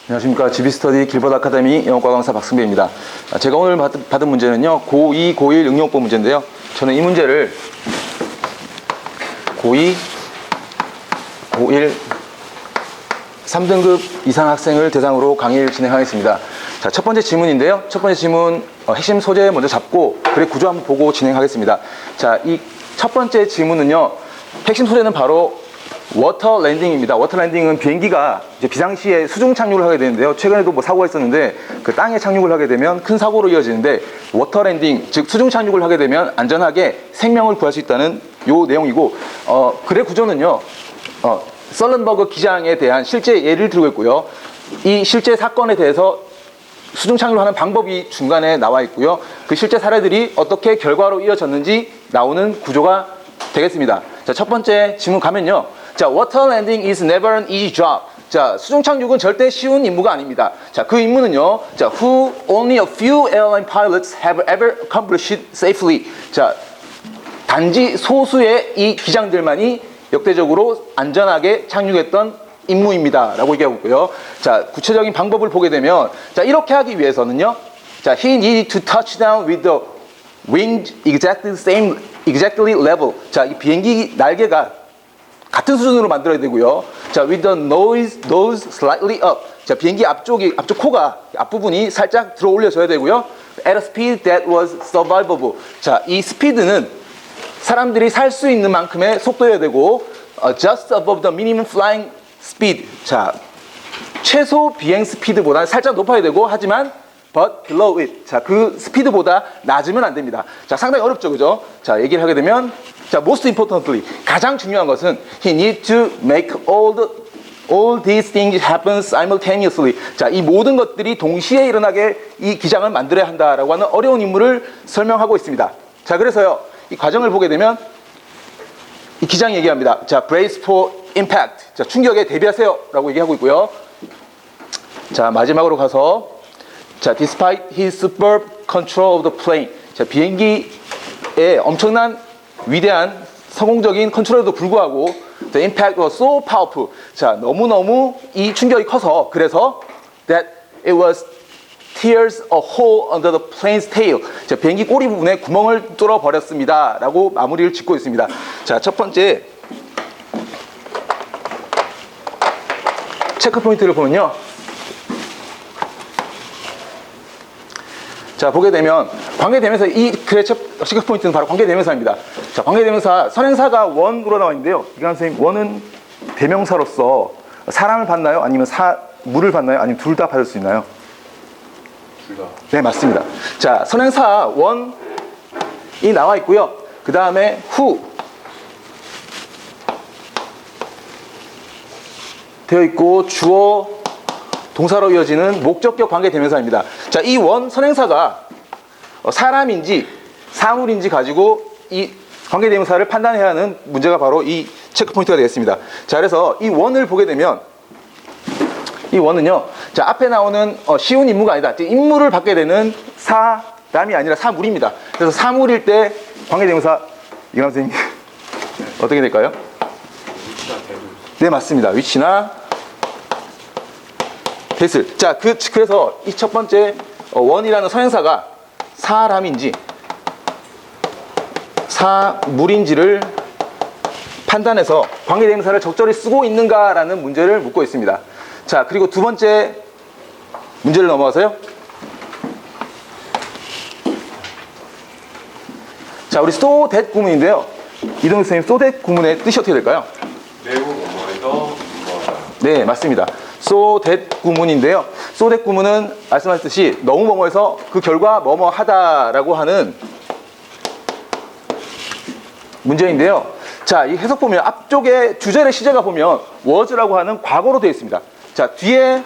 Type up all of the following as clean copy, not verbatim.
안녕하십니까. GB스터디 길버드 아카데미 영어과 강사 박승배입니다. 제가 오늘 받은 문제는요, 고2, 고1 응용법 문제인데요. 저는 이 문제를 고2, 고1 3등급 이상 학생을 대상으로 강의를 진행하겠습니다. 자, 첫 번째 질문인데요. 첫 번째 질문 핵심 소재 먼저 잡고 글의 구조 한번 보고 진행하겠습니다. 자, 이 첫 번째 질문은요, 핵심 소재는 바로 워터 랜딩입니다. 워터 랜딩은 비행기가 이제 비상시에 수중 착륙을 하게 되는데요. 최근에도 뭐 사고가 있었는데 그 땅에 착륙을 하게 되면 큰 사고로 이어지는데, 워터 랜딩, 즉 수중 착륙을 하게 되면 안전하게 생명을 구할 수 있다는 요 내용이고, 글의 구조는요, 썰른버그 기장에 대한 실제 예를 들고 있고요. 이 실제 사건에 대해서 수중 착륙을 하는 방법이 중간에 나와 있고요. 그 실제 사례들이 어떻게 결과로 이어졌는지 나오는 구조가 되겠습니다. 자, 첫 번째 질문 가면요. 자, water landing is never an easy job. 자, 수중 착륙은 절대 쉬운 임무가 아닙니다. 자, 그 임무는요. 자, who only a few airline pilots have ever accomplished safely. 자, 단지 소수의 이 기장들만이 역대적으로 안전하게 착륙했던 임무입니다. 라고 얘기하고 있고요. 자, 구체적인 방법을 보게 되면, 자, 이렇게 하기 위해서는요. 자, he needed to touch down with the wings exactly level. 자, 이 비행기 날개가 같은 수준으로 만들어야 되고요. 자, with the nose slightly up. 자, 비행기 앞쪽 코가, 앞부분이 살짝 들어 올려져야 되고요. at a speed that was survivable. 자, 이 스피드는 사람들이 살 수 있는 만큼의 속도여야 되고, just above the minimum flying speed. 자, 최소 비행 스피드보다 살짝 높아야 되고, 하지만 but below it. 자, 그 스피드보다 낮으면 안 됩니다. 자, 상당히 어렵죠, 그죠? 자, 얘기를 하게 되면, 자, most importantly, 가장 중요한 것은 he need to make all these things happen simultaneously. 자, 이 모든 것들이 동시에 일어나게 이 기장을 만들어야 한다라고 하는 어려운 임무를 설명하고 있습니다. 자, 그래서요, 이 과정을 보게 되면 이 기장 얘기합니다. 자, brace for impact. 자, 충격에 대비하세요 라고 얘기하고 있고요. 자, 마지막으로 가서, 자, despite his superb control of the plane. 자, 비행기의 엄청난 위대한 성공적인 컨트롤에도 불구하고 the impact was so powerful. 자, 너무너무 이 충격이 커서, 그래서 that it was tears a hole under the plane's tail. 자, 비행기 꼬리 부분에 구멍을 뚫어 버렸습니다 라고 마무리를 짓고 있습니다. 자, 첫 번째 체크 포인트를 보면요. 자, 보게 되면 관계대명사, 이 글의 체크 포인트는 바로 관계대명사입니다. 자, 관계대명사 선행사가 원으로 나와 있는데요. 이강 선생님, 원은 대명사로서 사람을 받나요? 아니면 물을 받나요? 아니면 둘 다 받을 수 있나요? 둘 다. 네, 맞습니다. 자, 선행사 원이 나와 있고요. 그 다음에 who 되어 있고, 주어 동사로 이어지는 목적격 관계대명사입니다. 자, 이 원 선행사가 사람인지 사물인지 가지고 이 관계대명사를 판단해야 하는 문제가 바로 이 체크포인트가 되겠습니다. 자, 그래서 이 원을 보게 되면, 이 원은요, 자, 앞에 나오는 쉬운 임무가 아니다. 임무를 받게 되는 사람이 아니라 사물입니다. 그래서 사물일 때 관계대명사, 이강 선생님 어떻게 될까요? 네, 맞습니다. 위치나 됐을. 자, 그래서 이 첫 번째 원이라는 선행사가 사람인지 사물인지를 판단해서 관계대명사를 적절히 쓰고 있는가라는 문제를 묻고 있습니다. 자, 그리고 두 번째 문제를 넘어가서요. 자, 우리 so that 구문인데요. 이동욱 선생님, so that 구문의 뜻이 어떻게 될까요? 매우 뭐뭐해서 뭐하다. 네, 맞습니다. so that 구문인데요. so that 구문은 말씀하셨듯이 너무 뭐뭐해서 그 결과 뭐뭐하다라고 하는 문제인데요. 자, 이 해석 보면 앞쪽에 주절의 시제가 보면 was라고 하는 과거로 되어 있습니다. 자, 뒤에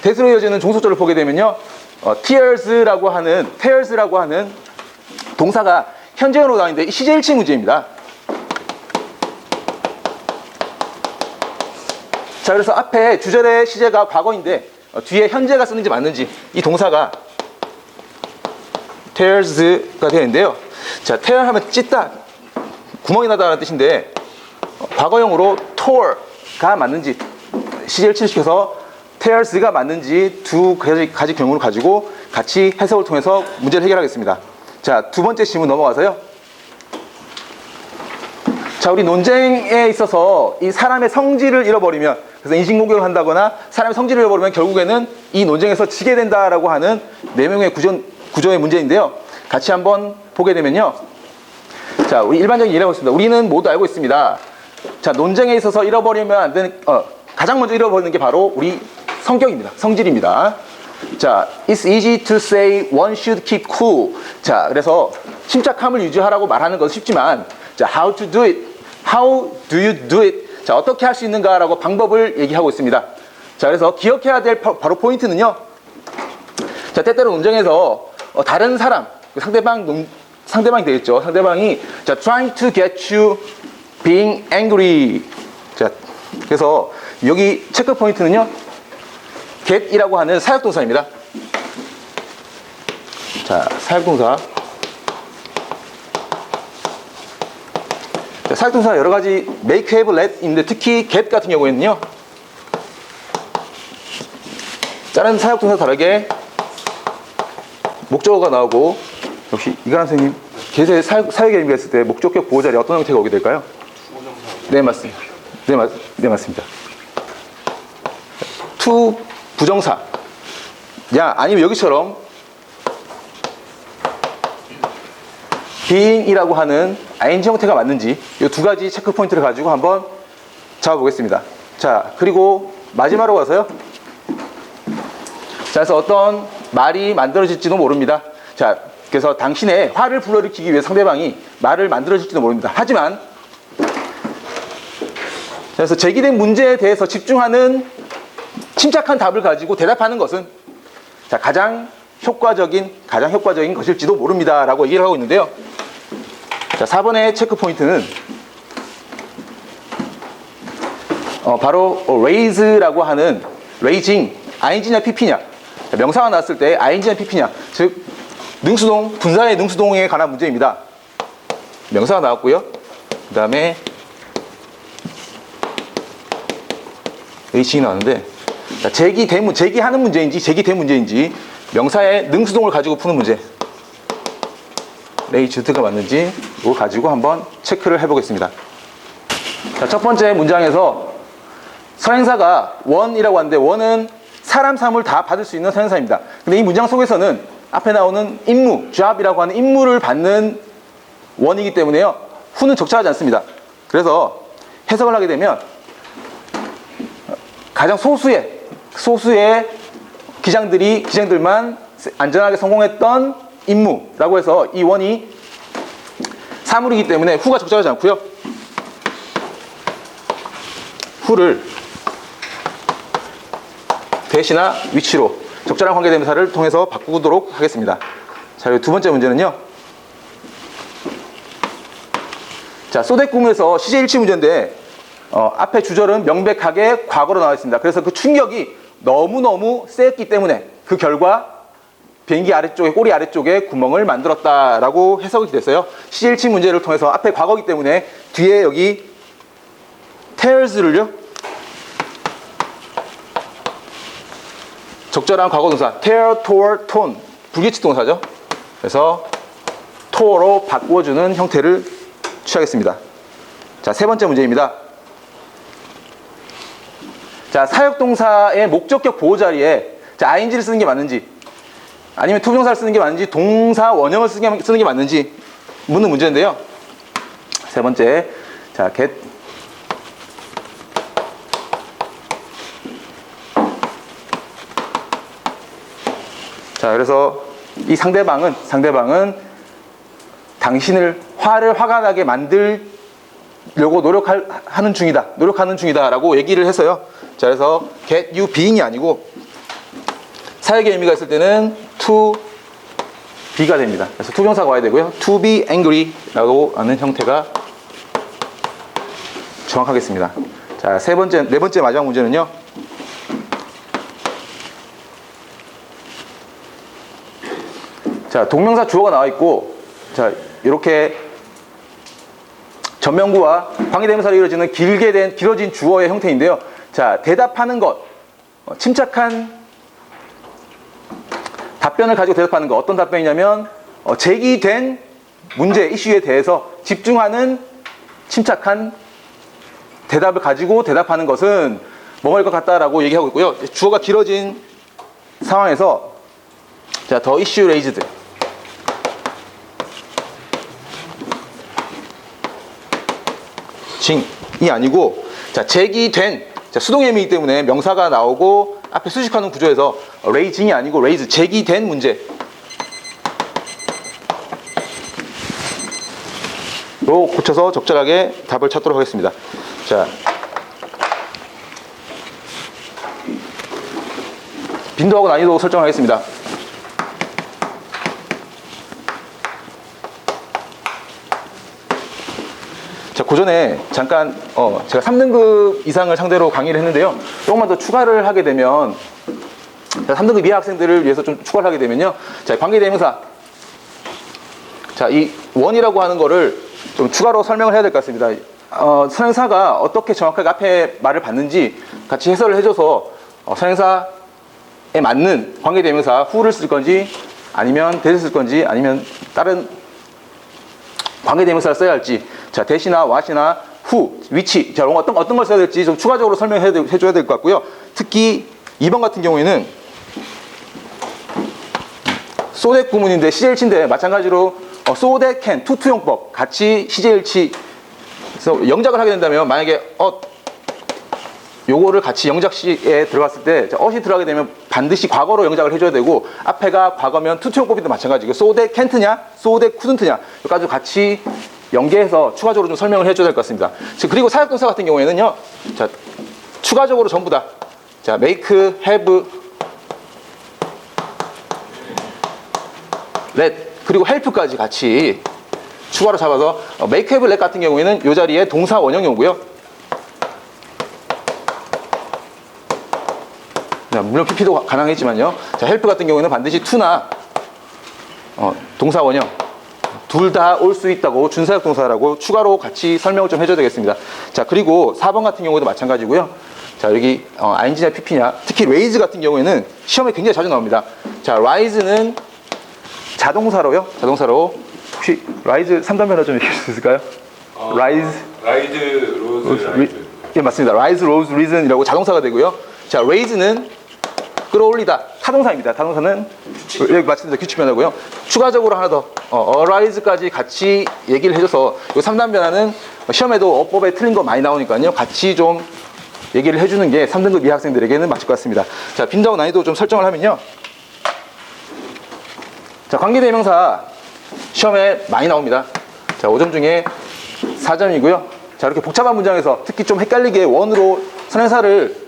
대수로 이어지는 종속절을 보게 되면요, tears라고 하는 동사가 현재형으로 나와 있는데 시제 일치 문제입니다. 자, 그래서 앞에 주절의 시제가 과거인데 뒤에 현재가 쓰는지 맞는지, 이 동사가 tears가 되어 있는데요. 자, tear 하면 찢다, 구멍이 나다라는 뜻인데 과거형으로 tore가 맞는지 시제를 치시켜서 tears가 맞는지 두 가지 경우를 가지고 같이 해석을 통해서 문제를 해결하겠습니다. 자, 두 번째 질문 넘어가서요. 자, 우리 논쟁에 있어서 이 사람의 성질을 잃어버리면, 그래서 인신공격을 한다거나 사람의 성질을 잃어버리면 결국에는 이 논쟁에서 지게 된다라고 하는 네 명의 구조의 문제인데요. 같이 한번 보게 되면요. 자, 우리 일반적인 예를 해보겠습니다. 우리는 모두 알고 있습니다. 자, 논쟁에 있어서 잃어버리면 안 되는, 가장 먼저 잃어버리는 게 바로 우리 성격입니다. 성질입니다. 자, it's easy to say one should keep cool. 자, 그래서 침착함을 유지하라고 말하는 건 쉽지만, 자, how to do it? How do you do it? 자, 어떻게 할 수 있는가라고 방법을 얘기하고 있습니다. 자, 그래서 기억해야 될 바로 포인트는요. 자, 때때로 논쟁에서 다른 사람, 상대방이 되겠죠. 상대방이 자, trying to get you being angry. 자, 그래서 여기 체크 포인트는요. get이라고 하는 사역동사입니다. 자, 사역동사. 자, 사역동사 여러 가지 make, have, let인데 특히 get 같은 경우에는요. 다른 사역동사 다르게 목적어가 나오고, 역시 이가람 선생님, 계세 사역의 의미가 있을 때 목적격 보호 자리에 어떤 형태가 오게 될까요? 네, 맞습니다. 네, 맞습니다. to 부정사. 야, 아니면 여기처럼 being이라고 하는 ing 형태가 맞는지 이 두 가지 체크 포인트를 가지고 한번 잡아보겠습니다. 자, 그리고 마지막으로 가서요. 자, 그래서 어떤 말이 만들어질지도 모릅니다. 자, 그래서 당신의 화를 불러일으키기 위해 상대방이 말을 만들어질지도 모릅니다. 하지만 그래서 제기된 문제에 대해서 집중하는 침착한 답을 가지고 대답하는 것은 자, 가장 효과적인 것일지도 모릅니다 라고 얘기를 하고 있는데요. 자, 4번의 체크 포인트는 바로 raise라고 하는 raising, ing냐 pp냐. 자, 명사가 나왔을 때 ing냐 pp냐, 즉 능수동, 분사의 능수동에 관한 문제입니다. 명사가 나왔고요. 그 다음에 raising이 나왔는데, 자, 제기하는 문제인지 제기된 문제인지 명사의 능수동을 가지고 푸는 문제, 레이즈드가 맞는지 이거 가지고 한번 체크를 해보겠습니다. 자, 첫 번째 문장에서 서행사가 원이라고 하는데 원은 사람 사물 다 받을 수 있는 서행사입니다. 근데 이 문장 속에서는 앞에 나오는 임무, job이라고 하는 임무를 받는 원이기 때문에요. who는 적절하지 않습니다. 그래서 해석을 하게 되면 가장 소수의 기장들만 안전하게 성공했던 임무라고 해서 이 원이 사물이기 때문에 who가 적절하지 않고요. who를 대시나 위치로 적절한 관계대명사를 통해서 바꾸도록 하겠습니다. 자, 두 번째 문제는요. 자, 소대 꿈에서 시제일치 문제인데 앞에 주절은 명백하게 과거로 나와 있습니다. 그래서 그 충격이 너무너무 셌기 때문에 그 결과 비행기 아래쪽에, 꼬리 아래쪽에 구멍을 만들었다라고 해석이 됐어요. 시제일치 문제를 통해서 앞에 과거이기 때문에 뒤에 여기 tears를요. 적절한 과거 동사 tear, tore, torn 불규칙 동사죠. 그래서 tore로 바꾸어주는 형태를 취하겠습니다. 자, 세 번째 문제입니다. 자, 사역동사의 목적격 보호 자리에 자, ing를 쓰는 게 맞는지 아니면 투부정사를 쓰는 게 맞는지 동사 원형을 쓰는 게 맞는지 묻는 문제인데요. 세 번째, 자, get 자, 그래서 이 상대방은 당신을 화가 나게 만들려고 노력하는 중이다라고 얘기를 해서요. 자, 그래서 get you being이 아니고 사역의 의미가 있을 때는 to be가 됩니다. 그래서 투정사가 와야 되고요. to be angry라고 하는 형태가 정확하겠습니다. 자, 네 번째 마지막 문제는요. 자, 동명사 주어가 나와 있고, 자, 이렇게 전명구와 관계대명사로 이루어지는 길어진 주어의 형태인데요. 자, 대답하는 것, 침착한 답변을 가지고 대답하는 거. 어떤 답변이냐면 제기된 문제, 이슈에 대해서 집중하는 침착한 대답을 가지고 대답하는 것은 뭐일 것 같다라고 얘기하고 있고요. 주어가 길어진 상황에서 자, 더 이슈 레이즈드. 징이 아니고 자, 제기된 자, 수동의미이기 때문에 명사가 나오고 앞에 수식하는 구조에서 레이징이 아니고 레이즈, 제기된 문제. 로 고쳐서 적절하게 답을 찾도록 하겠습니다. 자, 빈도하고 난이도 설정하겠습니다. 자, 그 전에 잠깐 제가 3등급 이상을 상대로 강의를 했는데요. 조금만 더 추가를 하게 되면 3등급 이하 학생들을 위해서 좀 추가를 하게 되면요. 자, 관계대명사. 자, 이 원이라고 하는 거를 좀 추가로 설명을 해야 될 것 같습니다. 선행사가 어떻게 정확하게 앞에 말을 받는지 같이 해설을 해줘서 선행사에 맞는 관계대명사 who를 쓸 건지 아니면 that을 쓸 건지 아니면 다른 관계대명사를 써야 할지 자, that이나 what이나 who, which 자, 어떤 걸 써야 될지 좀 추가적으로 설명해줘야 될 것 같고요. 특히 2번 같은 경우에는 so that 구문인데 시제일치인데 마찬가지로 so that can, 투투용법 같이 시제일치 그래서 영작을 하게 된다면 만약에 요거를 같이 영작시에 들어갔을 때 엇이 들어가게 되면 반드시 과거로 영작을 해줘야 되고 앞에가 과거면 투투용법이도 마찬가지고 so that can't냐 so that couldn't냐 여기까지 같이 연계해서 추가적으로 좀 설명을 해줘야 될 것 같습니다. 그리고 사역동사 같은 경우에는요 자, 추가적으로 전부 다 자, make, have, let 그리고 help까지 같이 추가로 잡아서 make, have, let 같은 경우에는 이 자리에 동사 원형이 오고요. 물론 PP도 가능하겠지만요. 자, help 같은 경우에는 반드시 to나 동사 원형 둘 다 올 수 있다고 준사역 동사라고 추가로 같이 설명을 좀 해줘야 되겠습니다. 자, 그리고 4번 같은 경우도 마찬가지고요. 자, 여기 ing냐 pp냐 특히 raise 같은 경우에는 시험에 굉장히 자주 나옵니다. 자, rise는 자동사로 혹시 rise 3단 변화 좀 얘기할 수 있을까요? rise, 라이즈. 예, 맞습니다. rise, rose, reason이라고 자동사가 되고요. 자, raise는 끌어올리다 타동사입니다. 타동사는 여기 맞습니다. 규칙 변화고요. 추가적으로 하나 더 arise까지 같이 얘기를 해줘서 이 3단 변화는 시험에도 어법에 틀린 거 많이 나오니까요. 같이 좀 얘기를 해주는 게 3등급 이하 학생들에게는 맞을 것 같습니다. 자, 빈도하고 난이도 좀 설정을 하면요. 자, 관계대명사 시험에 많이 나옵니다. 자, 5점 중에 4점이고요. 자, 이렇게 복잡한 문장에서 특히 좀 헷갈리게 원으로 선행사를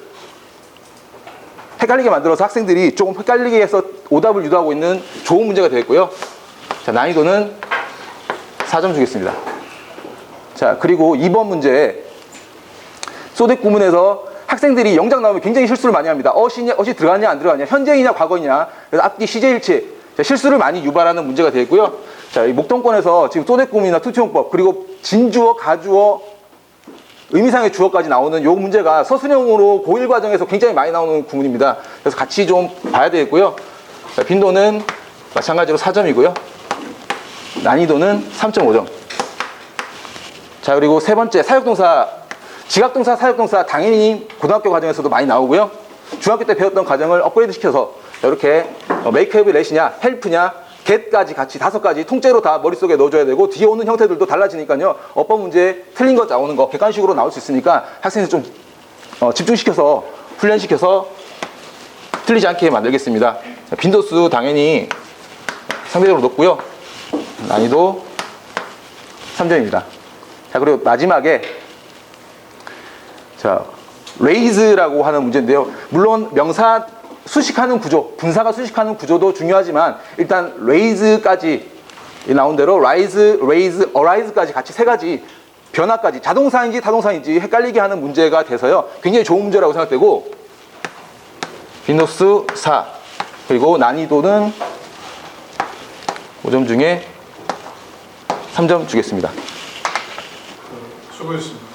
헷갈리게 만들어서 학생들이 조금 헷갈리게 해서 오답을 유도하고 있는 좋은 문제가 되겠고요. 자, 난이도는 4점 주겠습니다. 자, 그리고 2번 문제 소댓 구문에서 학생들이 영작 나오면 굉장히 실수를 많이 합니다. 어시 들어가냐 안 들어가냐 현재이냐 과거이냐 그래서 앞뒤 시제일치 자, 실수를 많이 유발하는 문제가 되겠고요. 자, 이 목동권에서 지금 소댓 구문이나 투투용법 그리고 진주어, 가주어 의미상의 주어까지 나오는 요 문제가 서술형으로 고1 과정에서 굉장히 많이 나오는 구문입니다. 그래서 같이 좀 봐야 되겠고요. 자, 빈도는 마찬가지로 4점이고요. 난이도는 3.5점. 자, 그리고 세 번째 사역동사, 지각동사, 사역동사 당연히 고등학교 과정에서도 많이 나오고요. 중학교 때 배웠던 과정을 업그레이드 시켜서 이렇게 make, have, let이냐, help냐, get까지 같이 5가지 통째로 다 머릿속에 넣어줘야 되고 뒤에 오는 형태들도 달라지니까요. 어법 문제 틀린 거 나오는 거 객관식으로 나올 수 있으니까 학생들 좀 집중시켜서 훈련시켜서 틀리지 않게 만들겠습니다. 자, 빈도수 당연히 상대적으로 높고요. 난이도 3점입니다. 자, 그리고 마지막에 자, raise라고 하는 문제인데요. 물론 명사 수식하는 구조, 분사가 수식하는 구조도 중요하지만 일단 raise까지 나온 대로 rise, raise, arise까지 같이 3가지 변화까지 자동사인지 타동사인지 헷갈리게 하는 문제가 돼서요. 굉장히 좋은 문제라고 생각되고 빈도수 4 그리고 난이도는 5점 중에 3점 주겠습니다. 수고했습니다.